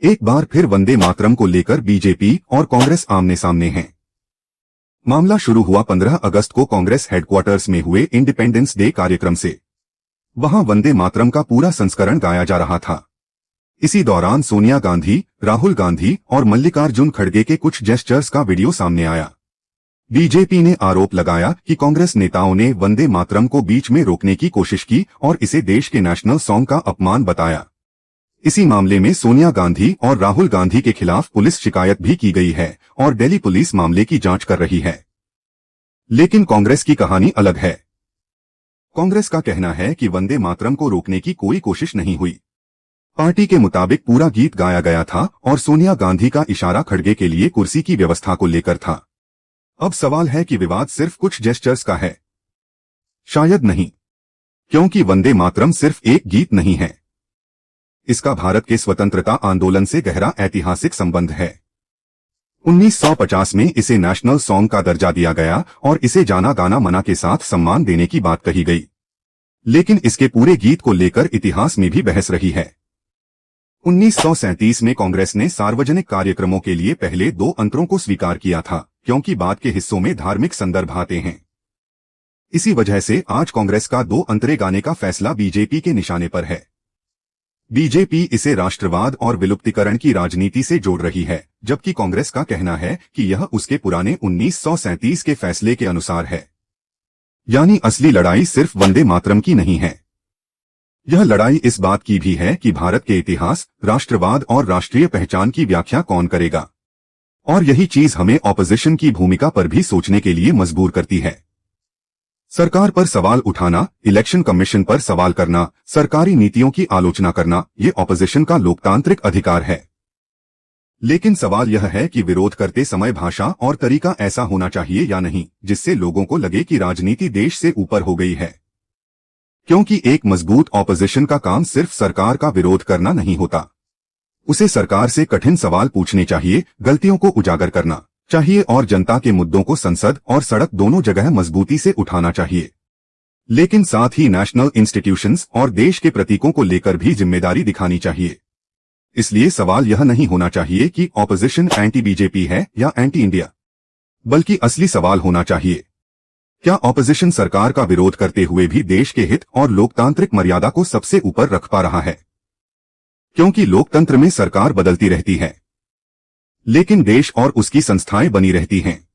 एक बार फिर वंदे मातरम को लेकर बीजेपी और कांग्रेस आमने सामने हैं। मामला शुरू हुआ 15 अगस्त को कांग्रेस हेडक्वार्टर्स में हुए इंडिपेंडेंस डे कार्यक्रम से। वहां वंदे मातरम का पूरा संस्करण गाया जा रहा था। इसी दौरान सोनिया गांधी, राहुल गांधी और मल्लिकार्जुन खड़गे के कुछ जेस्चर्स का वीडियो सामने आया। बीजेपी ने आरोप लगाया कि कांग्रेस नेताओं ने वंदे मातरम को बीच में रोकने की कोशिश की और इसे देश के नेशनल सॉन्ग का अपमान बताया। इसी मामले में सोनिया गांधी और राहुल गांधी के खिलाफ पुलिस शिकायत भी की गई है और दिल्ली पुलिस मामले की जांच कर रही है। लेकिन कांग्रेस की कहानी अलग है। कांग्रेस का कहना है कि वंदे मातरम को रोकने की कोई कोशिश नहीं हुई। पार्टी के मुताबिक पूरा गीत गाया गया था और सोनिया गांधी का इशारा खड़गे के लिए कुर्सी की व्यवस्था को लेकर था। अब सवाल है कि विवाद सिर्फ कुछ जेस्चर्स का है। शायद नहीं, क्योंकि वंदे मातरम सिर्फ एक गीत नहीं है। इसका भारत के स्वतंत्रता आंदोलन से गहरा ऐतिहासिक संबंध है। 1950 में इसे नेशनल सॉन्ग का दर्जा दिया गया और इसे जाना गाना मना के साथ सम्मान देने की बात कही गई। लेकिन इसके पूरे गीत को लेकर इतिहास में भी बहस रही है। 1937 में कांग्रेस ने सार्वजनिक कार्यक्रमों के लिए पहले 2 अंतरों को स्वीकार किया था, क्योंकि बाद के हिस्सों में धार्मिक संदर्भ आते हैं। इसी वजह से आज कांग्रेस का 2 अंतरे गाने का फैसला बीजेपी के निशाने पर है। बीजेपी इसे राष्ट्रवाद और विलुप्तीकरण की राजनीति से जोड़ रही है, जबकि कांग्रेस का कहना है कि यह उसके पुराने 1937 के फैसले के अनुसार है। यानी असली लड़ाई सिर्फ वंदे मातरम की नहीं है। यह लड़ाई इस बात की भी है कि भारत के इतिहास, राष्ट्रवाद और राष्ट्रीय पहचान की व्याख्या कौन करेगा। और यही चीज हमें ऑपोजिशन की भूमिका पर भी सोचने के लिए मजबूर करती है। सरकार पर सवाल उठाना, इलेक्शन कमीशन पर सवाल करना, सरकारी नीतियों की आलोचना करना, ये ऑपोजिशन का लोकतांत्रिक अधिकार है। लेकिन सवाल यह है कि विरोध करते समय भाषा और तरीका ऐसा होना चाहिए या नहीं, जिससे लोगों को लगे कि राजनीति देश से ऊपर हो गई है। क्योंकि एक मजबूत ऑपोजिशन का काम सिर्फ सरकार का विरोध करना नहीं होता। उसे सरकार से कठिन सवाल पूछने चाहिए, गलतियों को उजागर करना चाहिए और जनता के मुद्दों को संसद और सड़क दोनों जगह मजबूती से उठाना चाहिए। लेकिन साथ ही नेशनल इंस्टीट्यूशंस और देश के प्रतीकों को लेकर भी जिम्मेदारी दिखानी चाहिए। इसलिए सवाल यह नहीं होना चाहिए कि ऑपोजिशन एंटी बीजेपी है या एंटी इंडिया, बल्कि असली सवाल होना चाहिए, क्या ऑपोजिशन सरकार का विरोध करते हुए भी देश के हित और लोकतांत्रिक मर्यादा को सबसे ऊपर रख पा रहा है। क्योंकि लोकतंत्र में सरकार बदलती रहती है, लेकिन देश और उसकी संस्थाएं बनी रहती हैं।